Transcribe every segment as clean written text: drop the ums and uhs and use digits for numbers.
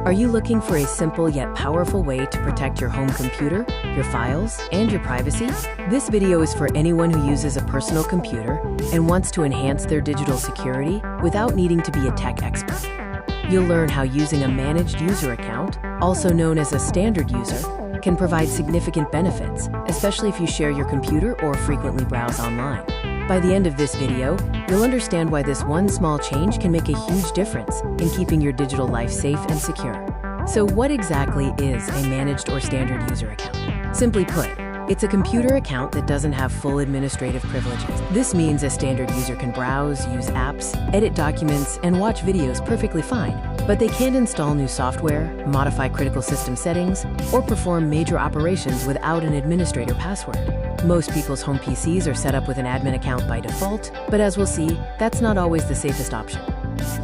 Are you looking for a simple yet powerful way to protect your home computer, your files, and your privacy? This video is for anyone who uses a personal computer and wants to enhance their digital security without needing to be a tech expert. You'll learn how using a managed user account, also known as a standard user, can provide significant benefits, especially if you share your computer or frequently browse online. By the end of this video, you'll understand why this one small change can make a huge difference in keeping your digital life safe and secure. So what exactly is a managed or standard user account? Simply put, it's a computer account that doesn't have full administrative privileges. This means a standard user can browse, use apps, edit documents, and watch videos perfectly fine, but they can't install new software, modify critical system settings, or perform major operations without an administrator password. Most people's home PCs are set up with an admin account by default, but as we'll see, that's not always the safest option.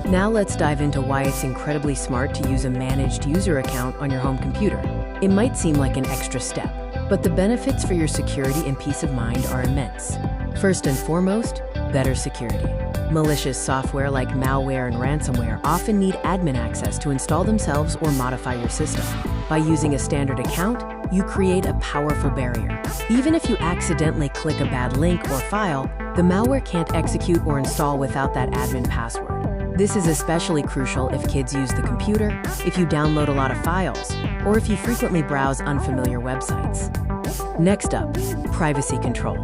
Now let's dive into why it's incredibly smart to use a managed user account on your home computer. It might seem like an extra step, but the benefits for your security and peace of mind are immense. First and foremost, better security. Malicious software like malware and ransomware often need admin access to install themselves or modify your system. By using a standard account, you create a powerful barrier. Even if you accidentally click a bad link or file, the malware can't execute or install without that admin password. This is especially crucial if kids use the computer, if you download a lot of files, or if you frequently browse unfamiliar websites. Next up, privacy control.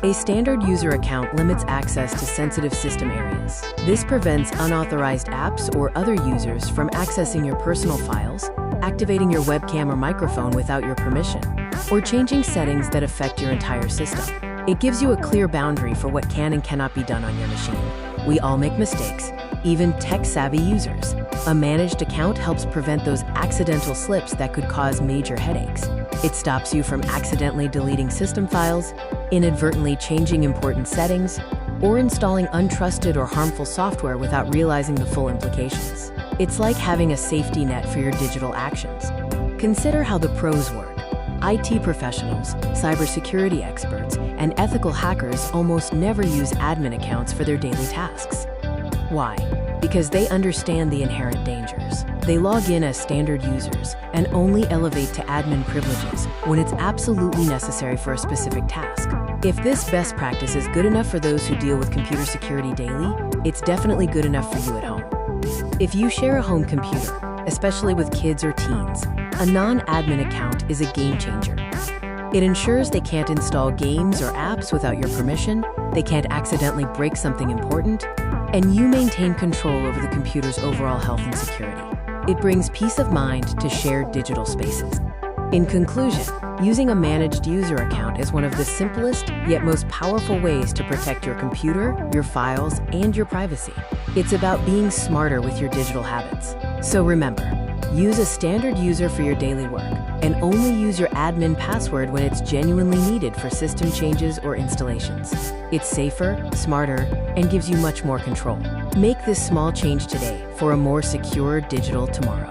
A standard user account limits access to sensitive system areas. This prevents unauthorized apps or other users from accessing your personal files, activating your webcam or microphone without your permission, or changing settings that affect your entire system. It gives you a clear boundary for what can and cannot be done on your machine. We all make mistakes, even tech-savvy users. A managed account helps prevent those accidental slips that could cause major headaches. It stops you from accidentally deleting system files, inadvertently changing important settings, or installing untrusted or harmful software without realizing the full implications. It's like having a safety net for your digital actions. Consider how the pros work. IT professionals, cybersecurity experts, and ethical hackers almost never use admin accounts for their daily tasks. Why? Because they understand the inherent dangers. They log in as standard users and only elevate to admin privileges when it's absolutely necessary for a specific task. If this best practice is good enough for those who deal with computer security daily, it's definitely good enough for you at home. If you share a home computer, especially with kids or teens, a non-admin account is a game changer. It ensures they can't install games or apps without your permission, they can't accidentally break something important, and you maintain control over the computer's overall health and security. It brings peace of mind to shared digital spaces. In conclusion, using a managed user account is one of the simplest yet most powerful ways to protect your computer, your files, and your privacy. It's about being smarter with your digital habits. So remember, use a standard user for your daily work, and only use your admin password when it's genuinely needed for system changes or installations. It's safer, smarter, and gives you much more control. Make this small change today for a more secure digital tomorrow.